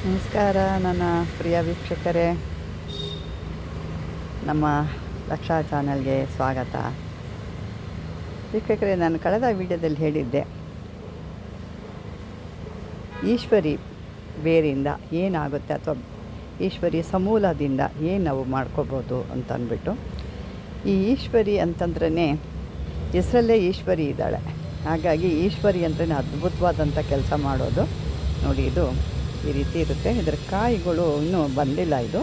ನಮಸ್ಕಾರ ನನ್ನ ಪ್ರಿಯ ವೀಕ್ಷಕರೇ, ನಮ್ಮ ಲಕ್ಷಾ ಚಾನಲ್ಗೆ ಸ್ವಾಗತ. ವೀಕ್ಷಕರೇ, ನಾನು ಕಳೆದ ವಿಡಿಯೋದಲ್ಲಿ ಹೇಳಿದ್ದೆ, ಈಶ್ವರಿ ಬೇರಿಂದ ಏನಾಗುತ್ತೆ ಅಥವಾ ಈಶ್ವರಿ ಸಮೂಲದಿಂದ ಏನು ನಾವು ಮಾಡ್ಕೋಬೋದು ಅಂತ ಅಂದ್ಬಿಟ್ಟು. ಈ ಈಶ್ವರಿ ಅಂತಂದ್ರೇ ಹೆಸರಲ್ಲೇ ಈಶ್ವರಿ ಇದ್ದಾಳೆ. ಹಾಗಾಗಿ ಈಶ್ವರಿ ಅಂದ್ರೆ ಅದ್ಭುತವಾದಂಥ ಕೆಲಸ ಮಾಡೋದು. ನೋಡಿ, ಇದು ಈ ರೀತಿ ಇರುತ್ತೆ. ಇದರ ಕಾಯಿಗಳು ಇನ್ನೂ ಬಂದಿಲ್ಲ. ಇದು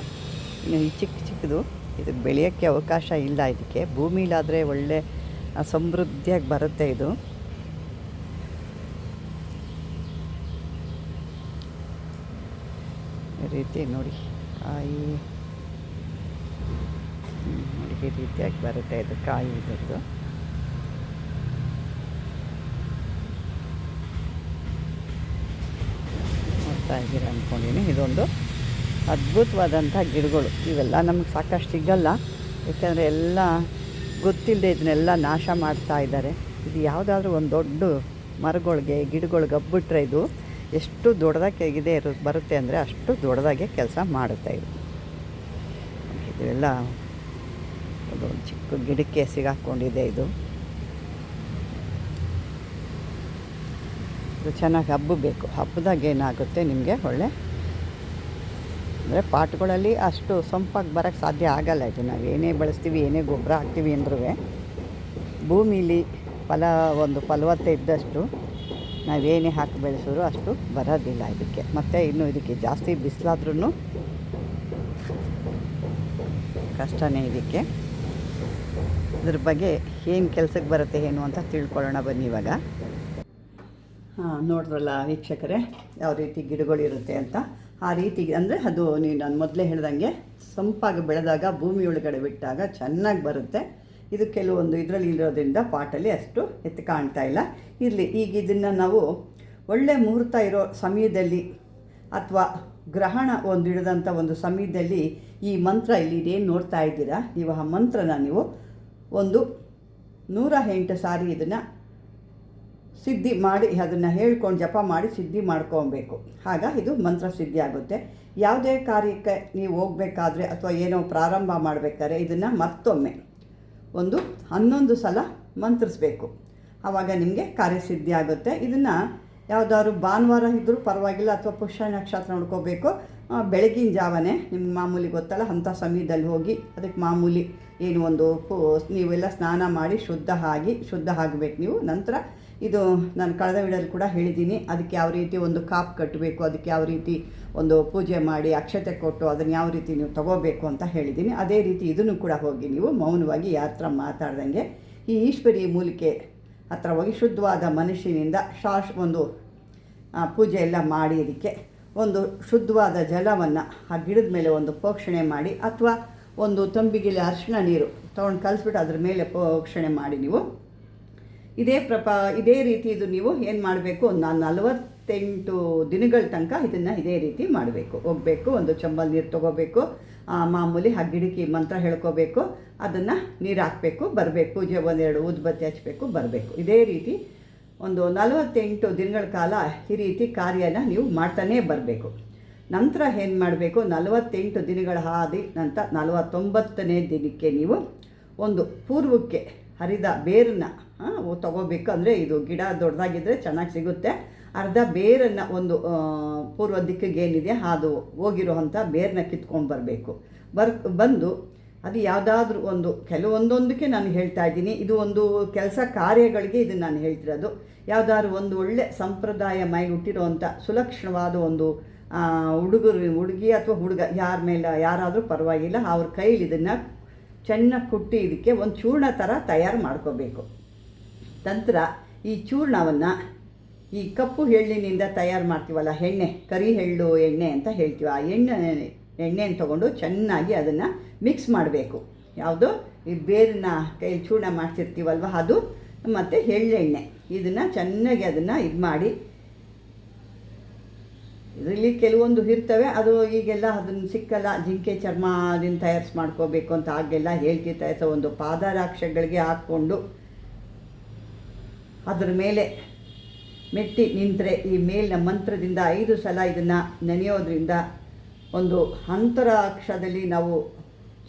ಇನ್ನು ಚಿಕ್ಕದು. ಇದಕ್ಕೆ ಬೆಳೆಯೋಕ್ಕೆ ಅವಕಾಶ ಇಲ್ಲ. ಇದಕ್ಕೆ ಭೂಮಿಲಾದರೆ ಒಳ್ಳೆ ಸಮೃದ್ಧಿಯಾಗಿ ಬರುತ್ತೆ. ಇದು ಈ ರೀತಿ ನೋಡಿ, ಕಾಯಿ ನೋಡಿ ಈ ರೀತಿಯಾಗಿ ಬರುತ್ತೆ. ಇದು ಕಾಯಿ ಇದರದ್ದು. ಇದ್ದೀರ ಅಂದ್ಕೊಂಡಿನಿ. ಇದೊಂದು ಅದ್ಭುತವಾದಂಥ ಗಿಡಗಳು. ಇವೆಲ್ಲ ನಮಗೆ ಸಾಕಷ್ಟು ಸಿಗಲ್ಲ, ಯಾಕೆಂದರೆ ಎಲ್ಲ ಗೊತ್ತಿಲ್ಲದೆ ಇದನ್ನೆಲ್ಲ ನಾಶ ಮಾಡ್ತಾ ಇದ್ದಾರೆ. ಇದು ಯಾವುದಾದ್ರೂ ಒಂದು ದೊಡ್ಡ ಮರಗಳಿಗೆ ಗಿಡಗಳಿಗೆ ಹಬ್ಬಿಟ್ರೆ ಇದು ಎಷ್ಟು ದೊಡ್ಡದಾಗಿ ಬರುತ್ತೆ ಅಂದರೆ ಅಷ್ಟು ದೊಡ್ಡದಾಗೆ ಕೆಲಸ ಮಾಡುತ್ತೆ. ಇದೆಲ್ಲ ಒಂದು ಚಿಕ್ಕ ಗಿಡಕ್ಕೆ ಸಿಗಾಕ್ಕೊಂಡಿದೆ. ಇದು ಚೆನ್ನಾಗಿ ಹಬ್ಬಬೇಕು. ಹಬ್ಬದಾಗ ಏನಾಗುತ್ತೆ ನಿಮಗೆ ಒಳ್ಳೆ ಅಂದರೆ ಪಾಟ್ಗಳಲ್ಲಿ ಅಷ್ಟು ಸೊಂಪಾಗಿ ಬರೋಕ್ಕೆ ಸಾಧ್ಯ ಆಗಲ್ಲ. ಇದು ನಾವು ಏನೇ ಬಳಸ್ತೀವಿ, ಏನೇ ಗೊಬ್ಬರ ಹಾಕ್ತೀವಿ ಅಂದ್ರೂ ಭೂಮಿಲಿ ಒಂದು ಫಲವತ್ತೆ ಇದ್ದಷ್ಟು ನಾವೇನೇ ಹಾಕಿ ಬೆಳೆಸಿದ್ರು ಅಷ್ಟು ಬರೋದಿಲ್ಲ ಇದಕ್ಕೆ. ಮತ್ತು ಇನ್ನು ಇದಕ್ಕೆ ಜಾಸ್ತಿ ಬಿಸಿಲಾದ್ರೂ ಕಷ್ಟನೇ ಇದಕ್ಕೆ. ಇದ್ರ ಬಗ್ಗೆ ಏನು ಕೆಲಸಕ್ಕೆ ಬರುತ್ತೆ ಏನು ಅಂತ ತಿಳ್ಕೊಳ್ಳೋಣ ಬನ್ನಿ ಇವಾಗ. ನೋಡಿದ್ರಲ್ಲ ವೀಕ್ಷಕರೇ, ಯಾವ ರೀತಿ ಗಿಡಗಳಿರುತ್ತೆ ಅಂತ. ಆ ರೀತಿ ಅಂದರೆ ಅದು ನಾನು ಮೊದಲೇ ಹೇಳ್ದಂಗೆ ಸಂಪಾಗಿ ಬೆಳೆದಾಗ ಭೂಮಿ ಒಳಗಡೆ ಬಿಟ್ಟಾಗ ಚೆನ್ನಾಗಿ ಬರುತ್ತೆ. ಇದು ಕೆಲವೊಂದು ಇದರಲ್ಲಿ ಇರೋದ್ರಿಂದ ಪಾಟಲ್ಲಿ ಅಷ್ಟು ಎತ್ತು ಕಾಣ್ತಾ ಇಲ್ಲ. ಇರಲಿ, ಈಗ ಇದನ್ನು ನಾವು ಒಳ್ಳೆ ಮುಹೂರ್ತ ಇರೋ ಸಮಯದಲ್ಲಿ ಅಥವಾ ಗ್ರಹಣ ಒಂದು ಹಿಡಿದಂಥ ಒಂದು ಸಮಯದಲ್ಲಿ ಈ ಮಂತ್ರ ಇಲ್ಲಿ ಇದೇನು ನೋಡ್ತಾ ಇದ್ದೀರಾ ನೀವು, ಆ ಮಂತ್ರನ ನೀವು ಒಂದು 108 ಸಾರಿ ಇದನ್ನು ಸಿದ್ಧಿ ಮಾಡಿ, ಅದನ್ನು ಹೇಳ್ಕೊಂಡು ಜಪ ಮಾಡಿ ಸಿದ್ಧಿ ಮಾಡ್ಕೊಬೇಕು. ಆಗ ಇದು ಮಂತ್ರ ಸಿದ್ಧಿ ಆಗುತ್ತೆ. ಯಾವುದೇ ಕಾರ್ಯಕ್ಕೆ ನೀವು ಹೋಗಬೇಕಾದ್ರೆ ಅಥವಾ ಏನೋ ಪ್ರಾರಂಭ ಮಾಡಬೇಕಾದ್ರೆ ಇದನ್ನು ಮತ್ತೊಮ್ಮೆ ಒಂದು 11 ಸಲ ಮಂತ್ರಿಸ್ಬೇಕು. ಆವಾಗ ನಿಮಗೆ ಕಾರ್ಯಸಿದ್ಧಿ ಆಗುತ್ತೆ. ಇದನ್ನು ಯಾವುದಾದ್ರು ಭಾನುವಾರ ಇದ್ದರೂ ಪರವಾಗಿಲ್ಲ, ಅಥವಾ ಪುಷ್ಯ ನಕ್ಷತ್ರ ನೋಡ್ಕೋಬೇಕು. ಬೆಳಗಿನ ಜಾವನೇ ನಿಮ್ಗೆ ಮಾಮೂಲಿ ಗೊತ್ತಲ್ಲ, ಅಂಥ ಸಮಯದಲ್ಲಿ ಹೋಗಿ ಅದಕ್ಕೆ ಮಾಮೂಲಿ ಏನು ಒಂದು ನೀವೆಲ್ಲ ಸ್ನಾನ ಮಾಡಿ ಶುದ್ಧ ಆಗಬೇಕು ನೀವು. ನಂತರ ಇದು ನಾನು ಕಳೆದ ವಿಡಿಯೋದಲ್ಲಿ ಕೂಡ ಹೇಳಿದ್ದೀನಿ, ಅದಕ್ಕೆ ಯಾವ ರೀತಿ ಒಂದು ಕಾಪ್ ಕಟ್ಟಬೇಕು, ಅದಕ್ಕೆ ಯಾವ ರೀತಿ ಒಂದು ಪೂಜೆ ಮಾಡಿ ಅಕ್ಷತೆ ಕೊಟ್ಟು ಅದನ್ನು ಯಾವ ರೀತಿ ನೀವು ತಗೋಬೇಕು ಅಂತ ಹೇಳಿದ್ದೀನಿ. ಅದೇ ರೀತಿ ಇದನ್ನು ಕೂಡ ಹೋಗಿ ನೀವು ಮೌನವಾಗಿ ಯಾರ ಹತ್ರ ಮಾತಾಡ್ದಂಗೆ ಈ ಈಶ್ವರಿ ಮೂಲಿಕೆ ಹತ್ರ ಹೋಗಿ ಶುದ್ಧವಾದ ಮನುಷ್ಯನಿಂದ ಒಂದು ಪೂಜೆ ಎಲ್ಲ ಮಾಡಿ ಇದಕ್ಕೆ ಒಂದು ಶುದ್ಧವಾದ ಜಲವನ್ನು ಆ ಗಿಡದ ಮೇಲೆ ಒಂದು ಪ್ರೋಕ್ಷಣೆ ಮಾಡಿ, ಅಥವಾ ಒಂದು ತಂಬಿಗೆಲಿ ಅರಿಶಿಣ ನೀರು ತೊಗೊಂಡು ಕಲಿಸ್ಬಿಟ್ಟು ಅದ್ರ ಮೇಲೆ ಪ್ರೋಕ್ಷಣೆ ಮಾಡಿ ನೀವು ಇದೇ ರೀತಿ ಇದು ನೀವು ಏನು ಮಾಡಬೇಕು, ಒಂದು 48 ದಿನಗಳ ತನಕ ಇದನ್ನು ಇದೇ ರೀತಿ ಮಾಡಬೇಕು. ಹೋಗಬೇಕು, ಒಂದು ಚಂಬಲ್ ನೀರು ತೊಗೋಬೇಕು, ಮಾಮೂಲಿ ಆ ಗಿಡಕ್ಕೆ ಮಂತ್ರ ಹೇಳ್ಕೋಬೇಕು, ಅದನ್ನು ನೀರು ಹಾಕಬೇಕು, ಬರಬೇಕು, ಪೂಜೆ 1-2 ಊದುಬತ್ತಿ ಹಚ್ಚಬೇಕು, ಬರಬೇಕು. ಇದೇ ರೀತಿ ಒಂದು 48 ದಿನಗಳ ಕಾಲ ಈ ರೀತಿ ಕಾರ್ಯನ ನೀವು ಮಾಡ್ತಾನೇ ಬರಬೇಕು. ನಂತರ ಏನು ಮಾಡಬೇಕು, 48 ದಿನಗಳ ಹಾದಿ ನಂತರ 49ನೇ ದಿನಕ್ಕೆ ನೀವು ಒಂದು ಪೂರ್ವಕ್ಕೆ ಹರಿದ ಬೇರನ್ನು ತಗೋಬೇಕು. ಅಂದರೆ ಇದು ಗಿಡ ದೊಡ್ಡದಾಗಿದ್ದರೆ ಚೆನ್ನಾಗಿ ಸಿಗುತ್ತೆ. ಅರ್ಧ ಬೇರನ್ನು ಒಂದು ಪೂರ್ವ ದಿಕ್ಕಿಗೆ ಏನಿದೆ ಅದು ಹೋಗಿರೋವಂಥ ಬೇರನ್ನ ಕಿತ್ಕೊಂಡ್ಬರಬೇಕು. ಬಂದು ಅದು ಯಾವುದಾದ್ರೂ ಕೆಲವೊಂದೊಂದಕ್ಕೆ ನಾನು ಹೇಳ್ತಾ ಇದ್ದೀನಿ. ಇದು ಒಂದು ಕೆಲಸ ಕಾರ್ಯಗಳಿಗೆ ಇದನ್ನು ನಾನು ಹೇಳ್ತಿರೋದು. ಯಾವುದಾದ್ರೂ ಒಂದು ಒಳ್ಳೆ ಸಂಪ್ರದಾಯ ಮೈಲಿ ಹುಟ್ಟಿರೋವಂಥ ಸುಲಕ್ಷಣವಾದ ಒಂದು ಹುಡುಗಿ ಅಥವಾ ಹುಡುಗ ಯಾರಾದರೂ ಪರವಾಗಿಲ್ಲ, ಅವ್ರ ಕೈಲಿ ಇದನ್ನು ಚೆನ್ನಾಗಿ ಕುಟ್ಟಿ ಇದಕ್ಕೆ ಒಂದು ಚೂರ್ಣ ಥರ ತಯಾರು ಮಾಡ್ಕೋಬೇಕು. ನಂತರ ಈ ಚೂರ್ಣವನ್ನು ಈ ಕಪ್ಪು ಎಳ್ಳಿನಿಂದ ತಯಾರು ಮಾಡ್ತೀವಲ್ಲ, ಕರಿ ಎಳ್ಳು ಎಣ್ಣೆ ಅಂತ ಹೇಳ್ತೀವಿ, ಆ ಎಣ್ಣೆಯನ್ನು ತೊಗೊಂಡು ಚೆನ್ನಾಗಿ ಅದನ್ನು ಮಿಕ್ಸ್ ಮಾಡಬೇಕು. ಯಾವುದು ಈ ಬೇರನ್ನ ಕೈಯಲ್ಲಿ ಚೂರ್ಣ ಮಾಡ್ತಿರ್ತೀವಲ್ವ ಅದು, ಮತ್ತು ಎಳ್ಳೆಣ್ಣೆ ಇದನ್ನು ಚೆನ್ನಾಗಿ ಅದನ್ನು ಇದು ಮಾಡಿ, ಇದರಲ್ಲಿ ಕೆಲವೊಂದು ಇರ್ತವೆ, ಅದು ಈಗೆಲ್ಲ ಅದನ್ನು ಸಿಕ್ಕಲ್ಲ. ಜಿಂಕೆ ಚರ್ಮ ಅದನ್ನು ಮಾಡ್ಕೋಬೇಕು ಅಂತ ಆಗೆಲ್ಲ ಹೇಳ್ತಿರ್ತಾರೆ. ಸೊ ಒಂದು ಪಾದರಾಕ್ಷಗಳಿಗೆ ಹಾಕ್ಕೊಂಡು ಅದ್ರ ಮೇಲೆ ಮೆಟ್ಟಿ ನಿಂತರೆ ಈ ಮೇಲಿನ ಮಂತ್ರದಿಂದ 5 ಸಲ ಇದನ್ನು ನೆನೆಯೋದ್ರಿಂದ ಒಂದು ಅಂತರಾಕ್ಷದಲ್ಲಿ ನಾವು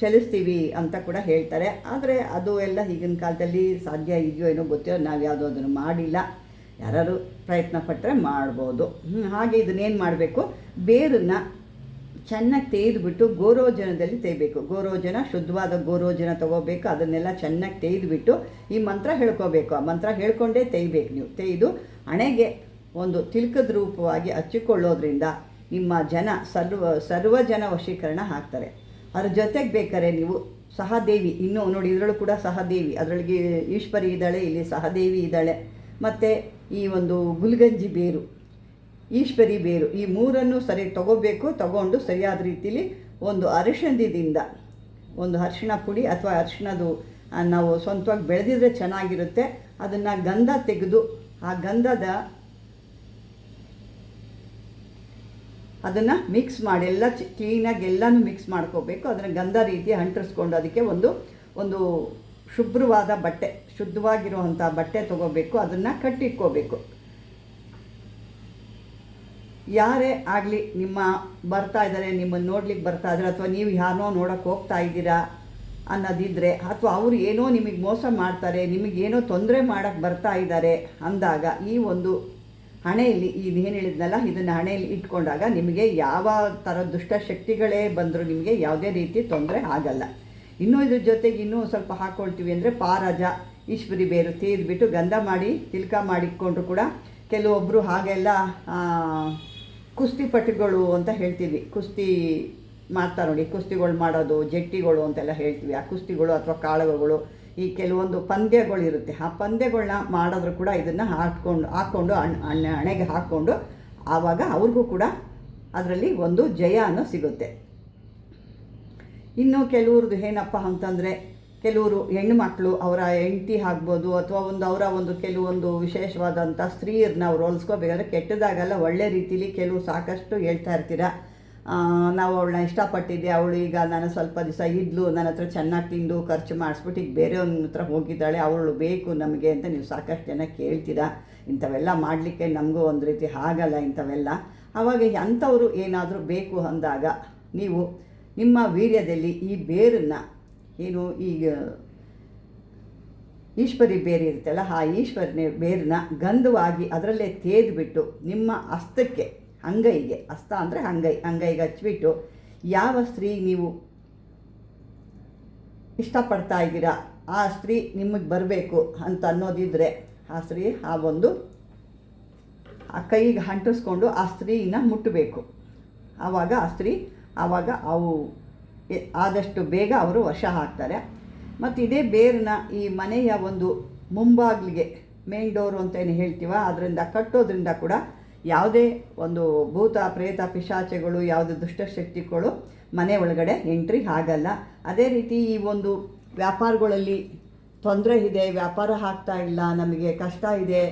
ಚಲಿಸ್ತೀವಿ ಅಂತ ಕೂಡ ಹೇಳ್ತಾರೆ. ಆದರೆ ಅದು ಎಲ್ಲ ಈಗಿನ ಕಾಲದಲ್ಲಿ ಸಾಧ್ಯ ಇದೆಯೋ ಏನೋ ಗೊತ್ತಿರೋ, ನಾವು ಯಾವುದೋ ಅದನ್ನು ಮಾಡಿಲ್ಲ. ಯಾರು ಪ್ರಯತ್ನ ಪಟ್ಟರೆ ಮಾಡ್ಬೋದು. ಹಾಗೆ ಇದನ್ನೇನು ಮಾಡಬೇಕು, ಬೇರನ್ನು ಚೆನ್ನಾಗಿ ತೆಗೆದುಬಿಟ್ಟು ಗೋರೋಜನದಲ್ಲಿ ತೆಗಿಬೇಕು. ಗೋರೋಜನ, ಶುದ್ಧವಾದ ಗೋರೋಜನ ತೊಗೋಬೇಕು. ಅದನ್ನೆಲ್ಲ ಚೆನ್ನಾಗಿ ತೆಗೆದುಬಿಟ್ಟು ಈ ಮಂತ್ರ ಹೇಳ್ಕೋಬೇಕು. ಆ ಮಂತ್ರ ಹೇಳ್ಕೊಂಡೇ ತೆಗಿಬೇಕು. ನೀವು ತೆಗೆದು ಹಣೆಗೆ ಒಂದು ತಿಲಕದ ರೂಪವಾಗಿ ಹಚ್ಚಿಕೊಳ್ಳೋದ್ರಿಂದ ನಿಮ್ಮ ಜನ ಸರ್ವ ಜನ ವಶೀಕರಣ ಆಗ್ತಾರೆ. ಅದ್ರ ಜೊತೆಗೆ ಬೇಕಾದ್ರೆ ನೀವು ಸಹದೇವಿ, ಇನ್ನೂ ನೋಡಿ ಇದರಲ್ಲೂ ಕೂಡ ಸಹದೇವಿ, ಅದರೊಳಗೆ ಈಶ್ವರಿ ಇದ್ದಾಳೆ, ಇಲ್ಲಿ ಸಹದೇವಿ ಇದ್ದಾಳೆ, ಮತ್ತು ಈ ಒಂದು ಗುಲ್ಗಂಜಿ ಬೇರು, ಈಶ್ವರಿ ಬೇರು, ಈ ಮೂರನ್ನು ಸರಿ ತಗೋಬೇಕು. ತಗೊಂಡು ಸರಿಯಾದ ರೀತಿಲಿ ಒಂದು ಅರಿಶಿಣದಿಂದ, ಒಂದು ಅರಿಶಿಣ ಪುಡಿ ಅಥವಾ ಅರಿಶಿಣದು ನಾವು ಸ್ವಂತವಾಗಿ ಬೆಳೆದಿದ್ರೆ ಚೆನ್ನಾಗಿರುತ್ತೆ. ಅದನ್ನು ಗಂಧ ತೆಗೆದು ಆ ಗಂಧದ ಅದನ್ನು ಮಿಕ್ಸ್ ಮಾಡಿ ಎಲ್ಲ ಕ್ಲೀನಾಗಿ ಎಲ್ಲನೂ ಮಿಕ್ಸ್ ಮಾಡ್ಕೋಬೇಕು. ಅದನ್ನು ಗಂಧ ರೀತಿ ಅಂಟಿಸ್ಕೊಂಡು ಅದಕ್ಕೆ ಒಂದು ಶುಭ್ರವಾದ ಬಟ್ಟೆ, ಶುದ್ಧವಾಗಿರುವಂಥ ಬಟ್ಟೆ ತೊಗೋಬೇಕು. ಅದನ್ನು ಕಟ್ಟಿಟ್ಕೋಬೇಕು. ಯಾರೇ ಆಗಲಿ ನಿಮ್ಮ ಬರ್ತಾ ಇದ್ದಾರೆ, ನಿಮ್ಮನ್ನು ನೋಡ್ಲಿಕ್ಕೆ ಬರ್ತಾ ಇದ್ದಾರೆ, ಅಥವಾ ನೀವು ಯಾರನ್ನೋ ನೋಡೋಕ್ಕೆ ಹೋಗ್ತಾ ಇದ್ದೀರಾ ಅನ್ನೋದಿದ್ದರೆ, ಅಥವಾ ಅವರು ಏನೋ ನಿಮಗೆ ಮೋಸ ಮಾಡ್ತಾರೆ, ನಿಮಗೇನೋ ತೊಂದರೆ ಮಾಡೋಕ್ಕೆ ಬರ್ತಾ ಇದ್ದಾರೆ ಅಂದಾಗ ಈ ಒಂದು ಹಣೆಯಲ್ಲಿ ಏನು ಹೇಳಿದ್ನಲ್ಲ, ಇದನ್ನು ಹಣೆಯಲ್ಲಿ ಇಟ್ಕೊಂಡಾಗ ನಿಮಗೆ ಯಾವ ಥರ ದುಷ್ಟಶಕ್ತಿಗಳೇ ಬಂದರೂ ನಿಮಗೆ ಯಾವುದೇ ರೀತಿ ತೊಂದರೆ ಆಗಲ್ಲ. ಇನ್ನೂ ಇದ್ರ ಜೊತೆಗೆ ಇನ್ನೂ ಸ್ವಲ್ಪ ಹಾಕ್ಕೊಳ್ತೀವಿ ಅಂದರೆ ಪಾರಜ, ಈಶ್ವರಿ ಬೇರು ತೆಗೆದುಬಿಟ್ಟು ಗಂಧ ಮಾಡಿ ತಿಲಕ ಮಾಡಿಕೊಂಡ್ರು ಕೂಡ ಕೆಲವೊಬ್ಬರು ಹಾಗೆಲ್ಲ ಕುಸ್ತಿಪಟುಗಳು ಅಂತ ಹೇಳ್ತೀವಿ, ಕುಸ್ತಿ ಮಾಡ್ತಾರೆ ನೋಡಿ, ಕುಸ್ತಿಗಳು ಮಾಡೋದು, ಜಟ್ಟಿಗಳು ಅಂತೆಲ್ಲ ಹೇಳ್ತೀವಿ. ಆ ಕುಸ್ತಿಗಳು ಅಥವಾ ಕಾಳಗಗಳು, ಈ ಕೆಲವೊಂದು ಪಂದ್ಯಗಳಿರುತ್ತೆ. ಆ ಪಂದ್ಯಗಳನ್ನ ಮಾಡಿದ್ರು ಕೂಡ ಇದನ್ನು ಹಾಕ್ಕೊಂಡು ಹಣೆಗೆ ಹಾಕ್ಕೊಂಡು ಆವಾಗ ಅವ್ರಿಗೂ ಕೂಡ ಅದರಲ್ಲಿ ಒಂದು ಜಯ ಅನ್ನೋ ಸಿಗುತ್ತೆ. ಇನ್ನು ಕೆಲವ್ರದ್ದು ಏನಪ್ಪ ಅಂತಂದರೆ, ಕೆಲವರು ಹೆಣ್ಣುಮಕ್ಕಳು ಅವರ ಹೆಂಡತಿ ಆಗ್ಬೋದು, ಅಥವಾ ಅವರ ಕೆಲವೊಂದು ವಿಶೇಷವಾದಂಥ ಸ್ತ್ರೀಯರನ್ನ ಅವ್ರು ಹೋಲಿಸ್ಕೋಬೇಕಾದ್ರೆ ಕೆಟ್ಟದಾಗಲ್ಲ, ಒಳ್ಳೆ ರೀತಿಲಿ ಕೆಲವು ಸಾಕಷ್ಟು ಹೇಳ್ತಾ ಇರ್ತೀರ. ನಾವು ಅವಳನ್ನ ಇಷ್ಟಪಟ್ಟಿದ್ದೆ, ಅವಳು ಈಗ ನಾನು ಸ್ವಲ್ಪ ದಿವಸ ಇದ್ಲು, ನನ್ನ ಹತ್ರ ಚೆನ್ನಾಗಿ ತಿಂದು ಖರ್ಚು ಮಾಡಿಸ್ಬಿಟ್ಟು ಈಗ ಬೇರೆಯವ್ರ ಹತ್ರ ಹೋಗಿದ್ದಾಳೆ, ಅವಳು ಬೇಕು ನಮಗೆ ಅಂತ ನೀವು ಸಾಕಷ್ಟು ಜನ ಕೇಳ್ತೀರಾ. ಇಂಥವೆಲ್ಲ ಮಾಡಲಿಕ್ಕೆ ನಮಗೂ ಒಂದು ರೀತಿ ಆಗಲ್ಲ ಇಂಥವೆಲ್ಲ. ಆವಾಗ ಅಂಥವರು ಏನಾದರೂ ಬೇಕು ಅಂದಾಗ ನೀವು ನಿಮ್ಮ ವೀರ್ಯದಲ್ಲಿ ಈ ಬೇರನ್ನು ಏನು ಈಗ ಈಶ್ವರಿ ಬೇರು ಇರುತ್ತಲ್ಲ, ಆ ಈಶ್ವರನೇ ಬೇರನ್ನ ಗಂಧವಾಗಿ ಅದರಲ್ಲೇ ತೇದ್ಬಿಟ್ಟು ನಿಮ್ಮ ಹಸ್ತಕ್ಕೆ, ಅಂಗೈಗೆ, ಹಸ್ತ ಅಂದರೆ ಅಂಗೈಗೆ ಹಚ್ಬಿಟ್ಟು ಯಾವ ಸ್ತ್ರೀ ನೀವು ಇಷ್ಟಪಡ್ತಾ ಇದ್ದೀರಾ ಆ ಸ್ತ್ರೀ ನಿಮಗೆ ಬರಬೇಕು ಅಂತ ಅನ್ನೋದಿದ್ದರೆ ಆ ಸ್ತ್ರೀ ಆ ಕೈಗೆ ಅಂಟಿಸ್ಕೊಂಡು ಆ ಸ್ತ್ರೀನ ಮುಟ್ಟಬೇಕು. ಆವಾಗ ಆ ಸ್ತ್ರೀ ಅವು ಆದಷ್ಟು ಬೇಗ ಅವರು ವಶ ಆಗ್ತಾರೆ. ಮತ್ತು ಇದೇ ಬೇರನ್ನ ಈ ಮನೆಯ ಒಂದು ಮುಂಬಾಗಿಲಿಗೆ, ಮೇನ್ ಡೋರು ಅಂತ ಏನು ಹೇಳ್ತೀವ, ಅದರಿಂದ ಕಟ್ಟೋದ್ರಿಂದ ಕೂಡ ಯಾವುದೇ ಒಂದು ಭೂತ ಪ್ರೇತ ಪಿಶಾಚಗಳು, ಯಾವುದೇ ದುಷ್ಟಶಕ್ತಿಗಳು ಮನೆ ಒಳಗಡೆ ಎಂಟ್ರಿ ಆಗಲ್ಲ. ಅದೇ ರೀತಿ ಈ ಒಂದು ವ್ಯಾಪಾರಗಳಲ್ಲಿ ತೊಂದರೆ ಇದೆ, ವ್ಯಾಪಾರ ಆಗ್ತಾ ಇಲ್ಲ, ನಮಗೆ ಕಷ್ಟ ಇದೆ,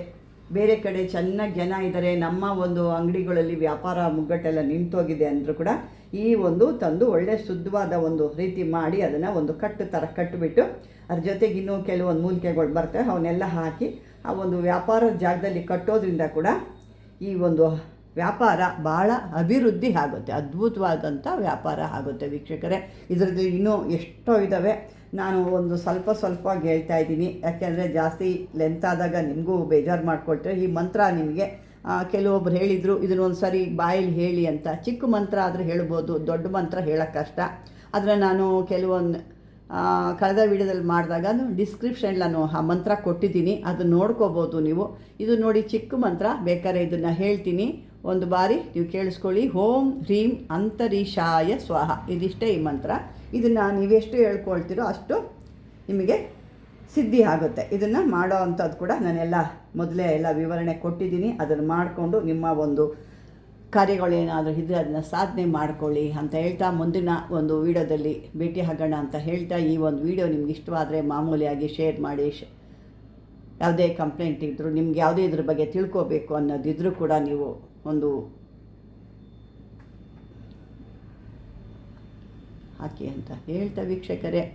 ಬೇರೆ ಕಡೆ ಚೆನ್ನಾಗಿ ಜನ ಇದ್ದಾರೆ, ನಮ್ಮ ಒಂದು ಅಂಗಡಿಗಳಲ್ಲಿ ವ್ಯಾಪಾರ ಮುಗ್ಗಟ್ಟೆಲ್ಲ ನಿಂತೋಗಿದೆ ಅಂದರೂ ಕೂಡ ಈ ಒಂದು ತಂದು ಒಳ್ಳೆ ಶುದ್ಧವಾದ ಒಂದು ರೀತಿ ಮಾಡಿ ಅದನ್ನು ಒಂದು ಕಟ್ಟು ಥರ ಕಟ್ಟಿಬಿಟ್ಟು ಅದ್ರ ಜೊತೆಗೆ ಇನ್ನೂ ಕೆಲವೊಂದು ಮೂಲಿಕೆಗಳು ಬರ್ತವೆ, ಅವನ್ನೆಲ್ಲ ಹಾಕಿ ಆ ಒಂದು ವ್ಯಾಪಾರದ ಜಾಗದಲ್ಲಿ ಕಟ್ಟೋದ್ರಿಂದ ಕೂಡ ಈ ಒಂದು ವ್ಯಾಪಾರ ಭಾಳ ಅಭಿವೃದ್ಧಿ ಆಗುತ್ತೆ, ಅದ್ಭುತವಾದಂಥ ವ್ಯಾಪಾರ ಆಗುತ್ತೆ ವೀಕ್ಷಕರೇ. ಇದರಲ್ಲಿ ಇನ್ನೂ ಎಷ್ಟೋ ಇದ್ದಾವೆ, ನಾನು ಒಂದು ಸ್ವಲ್ಪ ಹೇಳ್ತಾ ಇದ್ದೀನಿ, ಯಾಕೆಂದರೆ ಜಾಸ್ತಿ ಲೆಂತ್ ಆದಾಗ ನಿಮಗೂ ಬೇಜಾರು ಮಾಡ್ಕೊಳ್ತಾರೆ. ಈ ಮಂತ್ರ ನಿಮಗೆ ಕೆಲವೊಬ್ರು ಹೇಳಿದರು ಇದನ್ನೊಂದು ಸರಿ ಬಾಯಲ್ಲಿ ಹೇಳಿ ಅಂತ. ಚಿಕ್ಕ ಮಂತ್ರ ಆದರೆ ಹೇಳ್ಬೋದು, ದೊಡ್ಡ ಮಂತ್ರ ಹೇಳೋಕ್ಕೆ ಕಷ್ಟ. ಆದರೆ ನಾನು ಕೆಲವೊಂದು ಕಳೆದ ವಿಡಿಯೋದಲ್ಲಿ ಮಾಡಿದಾಗ ಡಿಸ್ಕ್ರಿಪ್ಷನ್ ನಾನು ಆ ಮಂತ್ರ ಕೊಟ್ಟಿದ್ದೀನಿ, ಅದನ್ನು ನೋಡ್ಕೋಬೋದು ನೀವು. ಇದು ನೋಡಿ ಚಿಕ್ಕ ಮಂತ್ರ, ಬೇಕಾದ್ರೆ ಇದನ್ನು ಹೇಳ್ತೀನಿ, ಒಂದು ಬಾರಿ ನೀವು ಕೇಳಿಸ್ಕೊಳ್ಳಿ. ಓಂ ಹ್ರೀಂ ಅಂತರಿಕ್ಷಾಯ ಸ್ವಾಹ, ಇದಿಷ್ಟೇ ಈ ಮಂತ್ರ. ಇದನ್ನು ನೀವೆಷ್ಟು ಹೇಳ್ಕೊಳ್ತೀರೋ ಅಷ್ಟು ನಿಮಗೆ ಸಿದ್ಧಿ ಆಗುತ್ತೆ. ಇದನ್ನು ಮಾಡೋ ಅಂಥದ್ದು ಕೂಡ ನಾನೆಲ್ಲ ಮೊದಲೇ ಎಲ್ಲ ವಿವರಣೆ ಕೊಟ್ಟಿದ್ದೀನಿ. ಅದನ್ನು ಮಾಡಿಕೊಂಡು ನಿಮ್ಮ ಒಂದು ಕಾರ್ಯಗಳೇನಾದರೂ ಇದ್ದರೆ ಅದನ್ನು ಸಾಧನೆ ಮಾಡ್ಕೊಳ್ಳಿ ಅಂತ ಹೇಳ್ತಾ ಮುಂದಿನ ಒಂದು ವಿಡಿಯೋದಲ್ಲಿ ಭೇಟಿ ಆಗೋಣ ಅಂತ ಹೇಳ್ತಾ, ಈ ಒಂದು ವಿಡಿಯೋ ನಿಮ್ಗೆ ಇಷ್ಟವಾದರೆ ಮಾಮೂಲಿಯಾಗಿ ಶೇರ್ ಮಾಡಿ. ಯಾವುದೇ ಕಂಪ್ಲೇಂಟ್ ಇದ್ದರೂ, ನಿಮ್ಗೆ ಯಾವುದೇ ಇದ್ರ ಬಗ್ಗೆ ತಿಳ್ಕೋಬೇಕು ಅನ್ನೋದಿದ್ರೂ ಕೂಡ ನೀವು ಒಂದು ಹಾಕಿ ಅಂತ ಹೇಳ್ತಾ ವೀಕ್ಷಕರೇ.